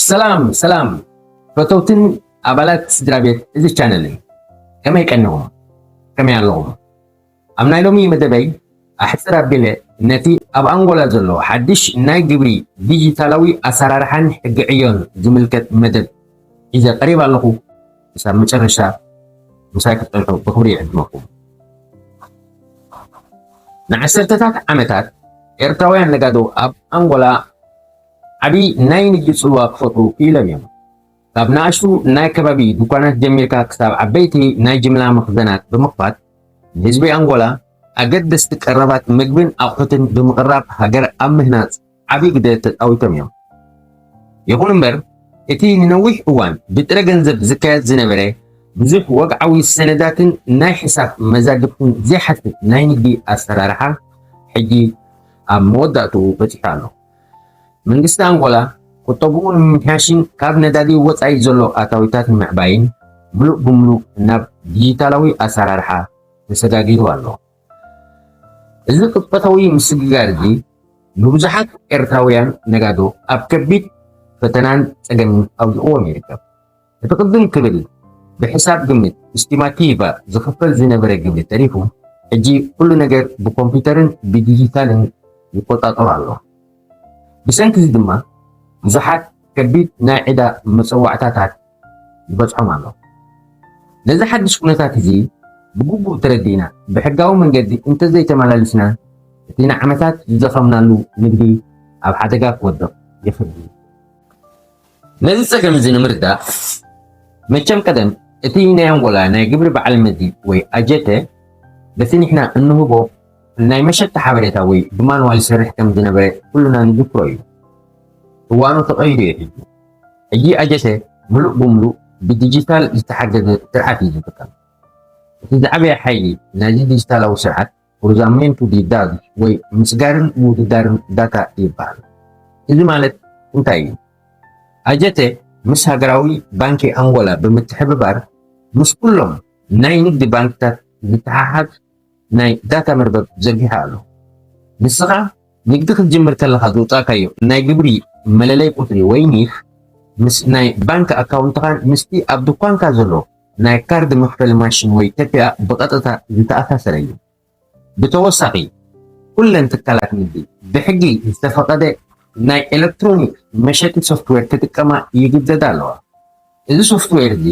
ሰላም ፈተውትን ኣባላት ስድራ ቤት እዚ ቻነል ከመይ ቀንኹም ከመይ ኣለኹም ኣብ ናይ ሎሚ መደበይ ኣሕፅር ኣቢለ ነቲ ኣብ ኣንጎላ ዘሎ ሓድሽ ናይ ግብሪ ዲጂታላዊ ኣሰራርሓን ሕጊ ዕዮን ዝምልከት መደብ ሒዘ ቀሪብ ኣለኹ። ክሳብ መጨረሻ ምሳይ ክትፀንሑ ብክብሪ ይዕድመኩም። ንዓሰርተታት ዓመታት ኤርትራውያን ነጋዶ ኣብ ኣንጎላ ዓብይ ናይ ንግዲ ፅልዋ ክፈጥሩ ክኢሎም እዮም። ካብ ንኣሽቱ ናይ ከባቢ ድኳናት ጀሚርካ ክሳብ ዓበይቲ ናይ ጅምላ መኽዘናት ብምኽፋት ንህዝቢ ኣንጎላ ኣገደስቲ ቀረባት ምግብን ኣቑሑትን ብምቕራብ ሃገር ኣብ ምህናፅ ዓብይ ግደ ተፃዊቶም እዮም። ይኹን እምበር እቲ ንነዊሕ እዋን ብጥረ ገንዘብ ዝካየድ ዝነበረ ብዙሕ ወግዓዊ ሰነዳትን ናይ ሕሳብ መዛግብትን ዘይሓትት ናይ ንግዲ ኣሰራርሓ ሕጂ ኣብ መወዳእትኡ በፂሑ ኣሎ። መንግስቲ ኣንጎላ ቁጠብኡ ንምምሕያሽን ካብ ነዳዲ ወፃኢ ዘሎ ኣታዊታት ንምዕባይን ሙሉእ ብምሉእ ናብ ዲጂታላዊ ኣሰራርሓ ተሰጋጊሩ ኣሎ። እዚ ቅጽበታዊ ምስግጋር እዚ ንብዙሓት ኤርትራውያን ነጋዶ ኣብ ከቢድ ፈተናን ፀገምን ኣውዲቕዎም ይርከብ። እቲ ቅድም ክብል ብሕሳብ ግምት እስቲማቲቫ ዝኽፈል ዝነበረ ግብሪ ተሪፉ ሕጂ ኩሉ ነገር ብኮምፒተርን ብዲጂታልን ይቆጣጠሩ ኣሎ። ብሰንኪ እዚ ድማ ብዙሓት ከቢድ ናይ ዕዳ መፀዋዕታታት ይበፅሖም ኣሎ። ነዚ ሓድሽ ኩነታት እዚ ብግቡእ ተረዲእና ብሕጋዊ መንገዲ እንተዘይተመላሊስና እቲ ንዓመታት ዝዘኸምናሉ ንግዲ ኣብ ሓደጋ ክወድቕ ይኽእል። ነዚ ፀገም እዚ ንምርዳእ መቸም ቀደም እቲ ናይ ኣንጎላ ናይ ግብሪ በዓል መዚ ወይ ኣጀተ በቲ ንሕና እንህቦ ናይ መሸጣ ሓበሬታ ወይ ብማንዋል ይሰርሕ ከም ዝነበረ ኩሉና ንዝክሮ እዩ። እዋኑ ተቐይሩ እዩ። ሕጂ ኣጀተ ሙሉእ ብምሉእ ብዲጂታል ዝተሓገዘ ስርዓት እዩ ዝጥቀም። እቲ ዝዓበየ ሓይሊ ናዚ ዲጂታላዊ ስርዓት ክሩዛሜንቱ ዲዳዝ ወይ ምስጋርን ምውድዳርን ዳታ ይበሃል። እዚ ማለት እንታይ እዩ? ኣጀተ ምስ ሃገራዊ ባንኪ ኣንጎላ ብምትሕብባር ምስ ኩሎም ናይ ንግዲ ባንክታት ዝተሓሓዝ ናይ ዳታ መርበብ ዘርጊሓ ኣሎ። ንስኻ ንግዲ ክትጅምር ከለኻ ዝውፃእካዮ ናይ ግብሪ መለለይ ቁፅሪ ወይ ኒፍ ምስ ናይ ባንኪ ኣካውንትኻን ምስቲ ኣብ ድኳንካ ዘሎ ናይ ካርድ መክፈሊ ማሽን ወይ ተፒኣ ብቐጥታ ዝተኣሳሰረ እዩ። ብተወሳኺ ኩለን ትካላት ንግዲ ብሕጊ ዝተፈቐደ ናይ ኤሌክትሮኒክ መሸጢ ሶፍትዌር ክጥቀማ ይግደዳ ኣለዋ። እዚ ሶፍትዌር እዚ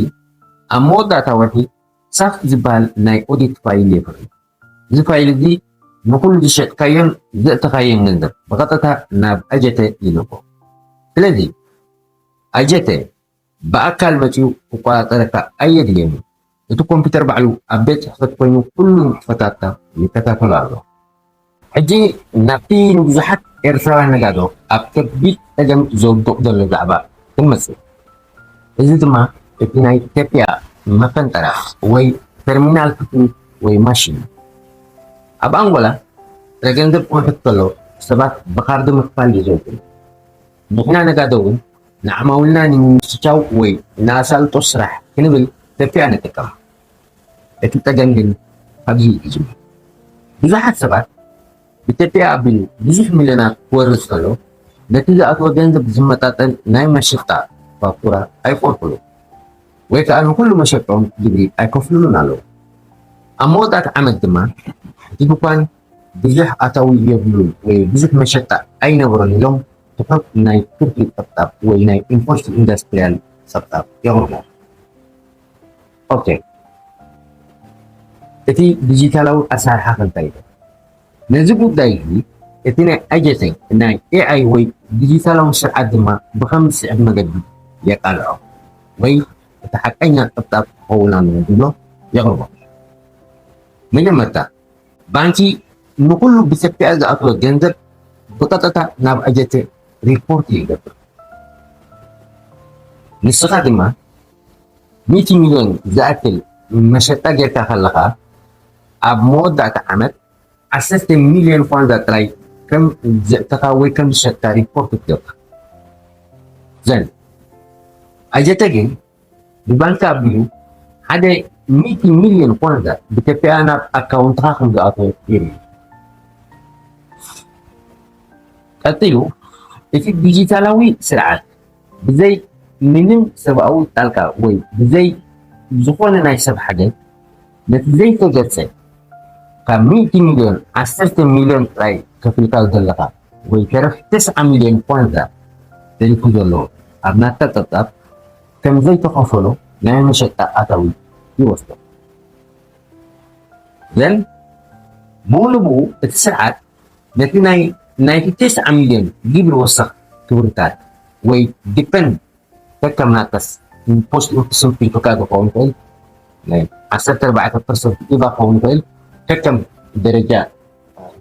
ኣብ መወዳእታ ወርሒ ሳፍት ዝበሃል ናይ ኦዲት ፋይል የፍሪ። እዚ ፋይል እዚ ንኩሉ ዝሸጥካዮን ዘእተኻዮን ገንዘብ ብቐጥታ ናብ ኣጀተ ይልኮ። ስለዚ ኣጀተ ብኣካል መፂኡ ክቆፃፀረካ ኣየድልየኒ። እቲ ኮምፒተር ባዕሉ ኣብ ቤት ፅሕፈት ኮይኑ ኩሉ ንጥፈታትካ ይከታተሎ ኣሎ። ሕጂ ናብቲ ንብዙሓት ኤርትራውያን ነጋዶ ኣብ ከቢድ ፀገም ዘውድቕ ዘሎ ዛዕባ ክንመፅእ። እዚ ድማ እቲ ናይ ኢትዮጵያ መፈንጠራ ወይ ተርሚናል ክፍሊ ወይ ማሽን ኣብ ኣንጎላ ጥረ ገንዘብ ክውሕድ ከሎ ሰባት ብካርዲ ምክፋል ይዘውትሩ። ንሕና ነጋዶ እውን ንዓማዊልና ንምምችቻው ወይ ንኣሳልጦ ስራሕ ክንብል ኢትዮጵያ ንጥቀም። እቲ ፀገም ግን ኣብዚ ይጅምር። ብዙሓት ሰባት ብኢትዮጵያ ኣቢሉ ብዙሕ ሚልዮናት ክወርስ ከሎ ነቲ ዝኣተወ ገንዘብ ዝመጣጠን ናይ መሸጣ ፋክቱራ ኣይቆርፍሉ ወይ ከዓ ንኩሉ መሸጦም ግብሪ ኣይከፍሉሉን ኣለዉ። ኣብ መወዳእቲ ዓመት ድማ እቲ ድኳን ብዙሕ ኣታዊ የብሉን ወይ ብዙሕ መሸጣ ኣይነበሮን ኢሎም ትሑት ናይ ትርፊ ፀብጣብ ወይ ናይ ኢምፖስት ኢንዱስትሪያል ፀብጣብ የቕርቡ። ኦኬ፣ እቲ ዲጂታላዊ ኣሰራርሓ እንታይ እዩ? ነዚ ጉዳይ እዚ እቲ ናይ ኣጀተ ናይ ኤኣይ ወይ ዲጂታላዊ ስርዓት ድማ ብከምዚ ስዕብ መገዲ የቃልዖ ወይ እቲ ሓቀኛ ፀብጣብ ክኸውን ኣለዎ ብሎ የቕርቦ። መጀመርታ ባንኪ ንኩሉ ብኢትዮጵያ ዝኣተወ ገንዘብ ብቐጥታ ናብ ኣጀተ ሪፖርት ይገብር። ንስኻ ድማ 100 ሚልዮን ዝኣክል መሸጣ ጌርካ ከለኻ ኣብ መወዳእቲ ዓመት 10 ሚልዮን ኳንዛ ጥራይ ከም ዘእተኻ ወይ ከም ዝሸጥካ ሪፖርት ትገብር። ዘን ኣጀተ ግን ብባንኪ ኣቢሉ ሓደ 100 ሚልዮን ኳንዛ ብኢትዮጵያ ናብ ኣካውንትኻ ከም ዝኣተወ የርኢ። ቀጥሉ እቲ ዲጂታላዊ ስርዓት بزي منم سبعو تالكا وي بزي زخون ناي سب حاجة نتزي تجرسي كمية مليون 10 مليون راي كفيلكا دلقا وي كرف 9 مليون بوانتا تلكو دلو أبناتا تتاب كم زي تقفلو ناي مشتا أتاوي يوستو then مولبو الساعات نتي ناي 9 مليون جيب الوسخ كورتات وي depend كم ناقص بوست اتصل في الفكاكو كونتين لاين 10% إذا كونتين كم درجة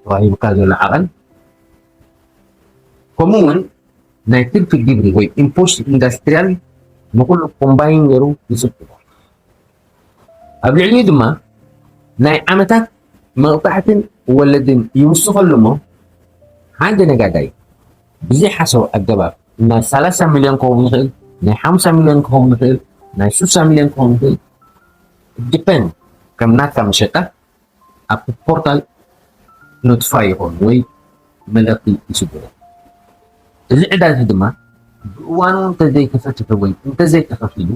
وهي بكادو العقل كومون نايتل في الجبري وي impost industrial نقول combine يرو يسوق قبل عيد ما ناي عمتك مقطعة ولدن يوسف اللمو عندنا قاعدين بزي حسو الجباب ناي 3 مليون كونتين ناي 5 مليون كونتين ناي 6 مليون كونتين depend كم ناكا مشتا أب portal notify هون وي ملقي يسوق الإعداد هدما وانو انت زي كفتك وي انت زي كفتلو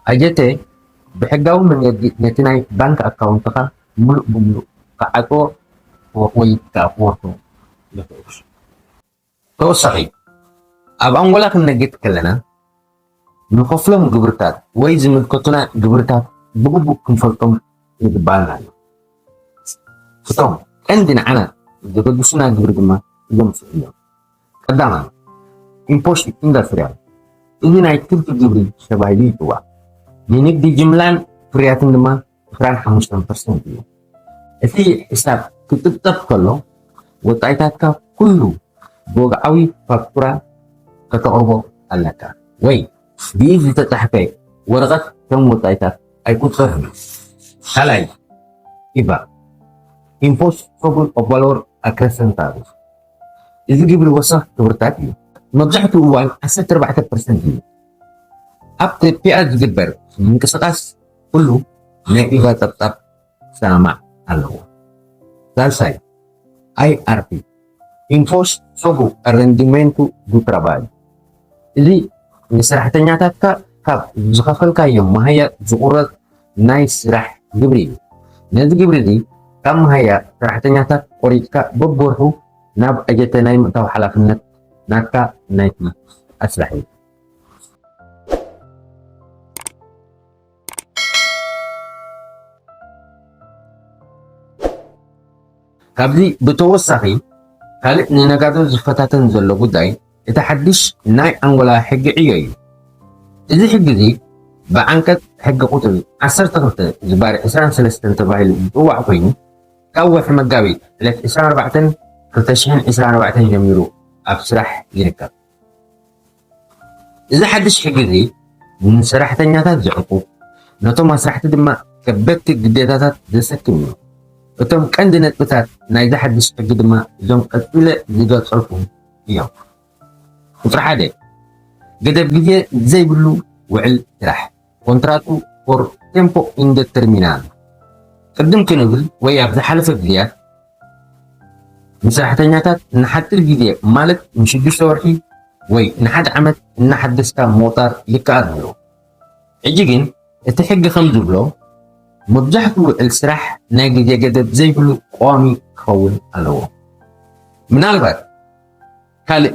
أجتي بحقاو من يدي نتناي بانك أكاونتك ملو بملو كأكو وي كأفورتو لفوش تو صحيح أبان ولا كنا جيت كلنا نخفلهم جبرتات وي زمن كتنا جبرتات بقبو كنفلتم يدبالنا فتوم عندنا أنا جبر بسنا جبرتما يوم سؤال قداما impost industrial ini naik ke jubri sebagai tua ini di jumlah perhatian dema peran 50% dia jadi isap tetap kalau buat ka kullu boga awi faktura kata obo alaka wait di تتحقق ورقة كم وتايتات أي كتر halai iba impost sobre o valor acrescentado إذا جبر وصف تورتاتي مبزحته هو 14% أبتدي بيئة جبر من كسقاس كله نيجا tetap sama algo selesai IRP impost sobre o rendimento do trabalho jadi صراحة nyata kak زخافل kayo mahaya zukurat nice rah gibri nanti gibri di kam mahaya صراحة nyata orika ببورهو ناب أجت نايم تاو حلقنا ناكا نايتنا أسلحي قبلي بتوسخي قال ننقادو زفتاتن زلو قداي يتحدش ناي أنغولا حق عيي إذا حق ذي بعنكت حق قتل 10 تغطى زباري إسران سلستن تباهي هو عقوين كاوة في مقاوي لك إسران 4 تشحن إسران 4 جميلو أبسرح يركب إذا حدش حقيقي من سرحة نياتات زعقو نتوما سرحة دما كبت قديتات دسكمو وتم كندنا بتات نايدا حدش حقيقي دما زوم قتلة نيجا تصرفهم يوم وفرح هذا قدب جدي زي بلو وعل راح كونتراتو فور تيمبو اندترمينال قدم كنقول ويا في حلف الجديات مساحتنياتات نحت الجديد مالك مشدش تورحي وي نحد عمت نحد دستا موتار يكارلو عجيجين اتحق خمدو بلو مبجحكو السراح ناقي جاقدت زي بلو قوامي خول ألو من البات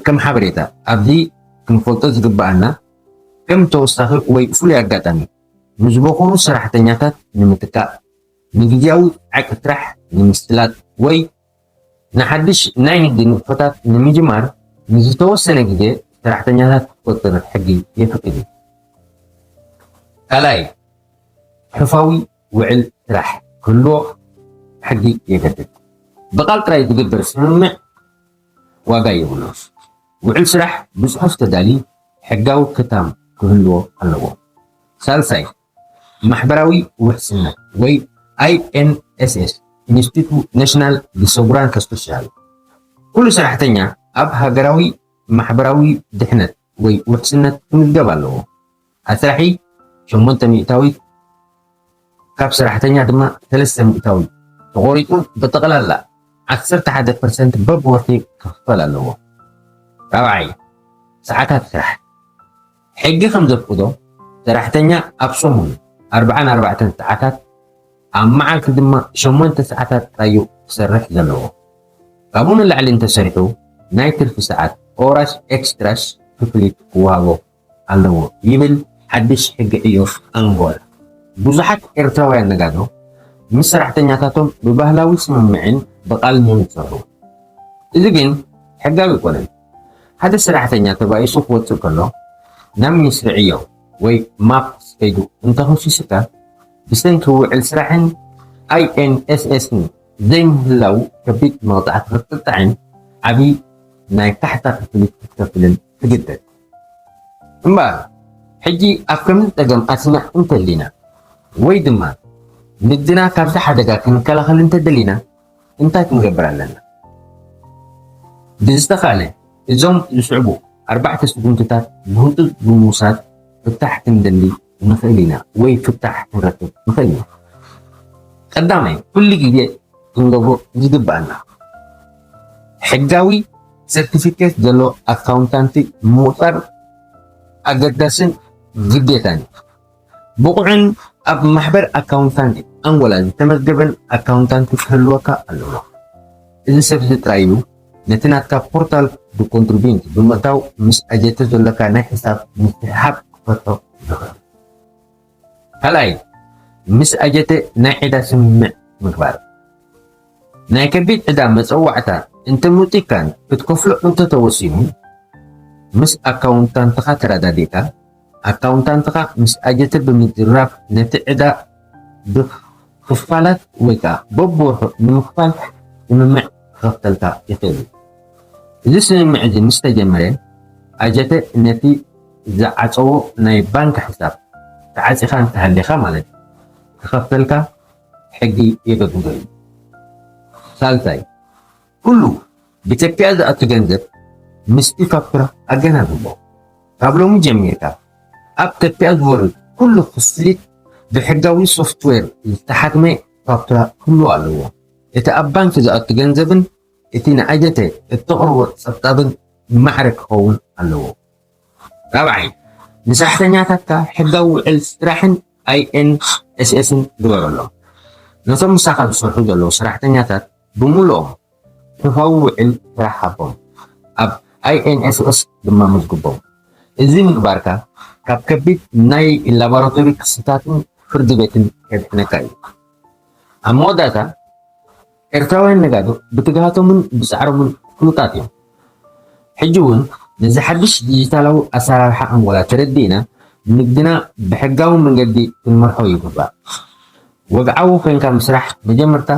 كم حبريتا أبدي كم فلتز قبعنا كم توستخل وي فولي أقاتاني مجبوكو سراحتنياتات نمتكا نجيجاو عكترح نمستلات وي نحدش ناين دين فتات نمجمار نزتوسنا كده راح تنيات قطر حقي يفقدي ألاي حفاوي وعل راح كله حقي يقدر بقال تراي تقدر سمع واقاي ونص وعل سرح بس حفت دالي حقاو كتام كله الله سالساي محبراوي وحسنا وي INSS Institut Nasional di Segurança Social كل سرحتنيا أب هجراوي محبراوي دحنت وي وحسنت نجبالو أسرحي شمونت مئتاوي كاب سرحتنيا دما 3 مئتاوي تغوريتو بتقلال لا 10% بب وثي كفل له ربعي ساعتها تسرح ሕጊ ከም ዘፍቅዶ ሰራሕተኛ ኣብ ሰሙን 44 ሰዓታት ኣብ መዓልቲ ድማ 8 ሰዓታት ጣዩ ክሰርሕ ዘለዎ ካብኡ ንላዕሊ እንተሰሪሑ ናይ ትርፊ ሰዓት ኦራስ ኤክስትራስ ክፍሊት ክወሃቦ ኣለዎ ይብል ሓድሽ ሕጊ ዕዮ ኣንጎላ። ብዙሓት ኤርትራውያን ነጋዶ ምስ ሰራሕተኛታቶም ብባህላዊ ስምምዕን ብቃልሞን ይሰርሑ። እዚ ግን ሕጋዊ ይኮነን። ሓደ ሰራሕተኛ ተባኢሱ ክወፅእ ከሎ ናብ ሚኒስትሪ ዕዮ ወይ ማፕስ ከይዱ እንተኸሲስካ ብሰንኪ ውዕል ስራሕን INSSን ዘይምህላው ከቢድ መቕፃዕቲ ክትቅጣዕን ዓብይ ናይ ካሕታ ክፍሊት ክትከፍልን ትግደድ እምበር ሕጂ ኣብ ከምዚ ፀገም ኣትና እንተሊና ወይ ድማ ንግድና ካብዚ ሓደጋ ክንከላኸል እንተደሊና እንታይ ክንገብር ኣለና? ብዝተኻእለ እዞም ዝስዕቡ 4 ስጉምትታት ብህፁፅ ብምውሳድ ፍታሕ ክንደሊ ንኽእል ኢና ወይ ፍታሕ ክንረክብ ንኽእል ኢና። ቀዳማይ ኩሉ ግዜ ክንገብሮ ዝግባአና ሕጋዊ ሰርቲፊኬት ዘሎ ኣካውንታንቲ ምቁፃር ኣገዳስን ግዴታን ብቑዕን ኣብ ማሕበር ኣካውንታንቲ ኣንጎላ ዝተመዝገበን ኣካውንታንቲ ክህልወካ ኣለዎ። እዚ ሰብ ጥራይ እዩ ነቲ ናትካ ፖርታል ብኮንትሪቢዩት ብምእታው ምስ ኣጀተ ዘለካ ናይ ሕሳብ ምትሕሓብ ክፈትሖ ይኽእል። ካልኣይ ምስ ኣጀተ ናይ ዕዳ ስምምዕ ምግባር ናይ ከቢድ ዕዳ መፀዋዕታ እንተምጢካን ክትከፍሎ እንተተወሲኑ ምስ ኣካውንታንትኻ ተረዳዲእካ ኣካውንታንትኻ ምስ ኣጀተ ብምድራብ ነቲ ዕዳ ብክፋላት ወይ ከዓ በብወርሑ ንምክፋል ስምምዕ ክኸፍተልካ ይኽእል። እዚ ስምምዕ እዚ ምስ ተጀመረ ኣጀተ ነቲ ዝዓፀዎ ናይ ባንኪ ሕሳብ ተዓፂኻ እንተሃሊኻ ማለት ክኸፍተልካ ሕጊ የገድዶ እዩ። ሳልሳይ ኩሉ ብኢትዮጵያ ዝኣቱ ገንዘብ ምስቲ ፋክቱራ ኣገናዝቦ ካብ ሎሚ ጀሚርካ ኣብ ኢትዮጵያ ዝወርድ ኩሉ ክፍሊት ብሕጋዊ ሶፍትዌር ዝተሓትመ ፋክቱራ ክህሉ ኣለዎ። እቲ ኣብ ባንኪ ዝኣቱ ገንዘብን እቲ ንኣጀተ እተቕርቦ ፀብጣብን ማዕረ ክኸውን ኣለዎ። ራብዓይ ንሰራሕተኛታትካ ሕጋዊ ውዕል ስራሕን INSSን ግበረሎም። ነቶም ምሳኻ ዝሰርሑ ዘለዉ ሰራሕተኛታት ብምልኦም ሕጋዊ ውዕል ስራሕ ሃቦም ኣብ INSS ድማ መዝግቦም። እዚ ምግባርካ ካብ ከቢድ ናይ ላቦራቶሪ ክስታትን ፍርዲ ቤትን ከድሕነካ እዩ። ኣብ መወዳእታ ኤርትራውያን ነጋዶ ብትግሃቶምን ብፃዕሮምን ፍሉጣት እዮም። ሕጂ እውን ነዚ ሓድሽ ዲጂታላዊ ኣሰራርሓ ኣንጎላ ተረዲእና ንግድና ብሕጋዊ መንገዲ ክንመርሖ ይግባእ። ወግዓዊ ኮንካ ምስራሕ መጀመርታ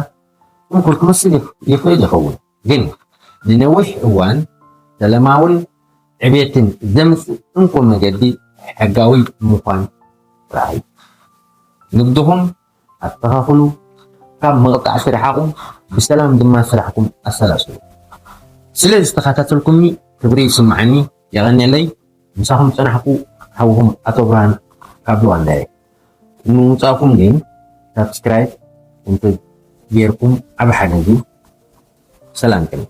እኩል ክመስል ይኽእል ይኸውን፣ ግን ንነዊሕ እዋን ሰላማውን ዕብየትን ዘምፅእ እንቁ መንገዲ ሕጋዊ ምዃን ረኣዩ። ንግድኹም ኣስተኻኽሉ፣ ካብ መቕጣዕቲ ርሓቑ፣ ብሰላም ድማ ስራሕኩም ኣሰላስሉ። ስለ ዝተኸታተልኩምኒ ክብሪ ይስማዓኒ የቐኒለይ። ምሳኹም ፀናሕኩ ሓውኹም ኣቶ ብርሃን ካብ ሉዋንዳ እየ። ንምውፃእኩም ግን ሰብስክራይብ እንተ ጌርኩም ዓብ ሓደዚ ሰላም ቅን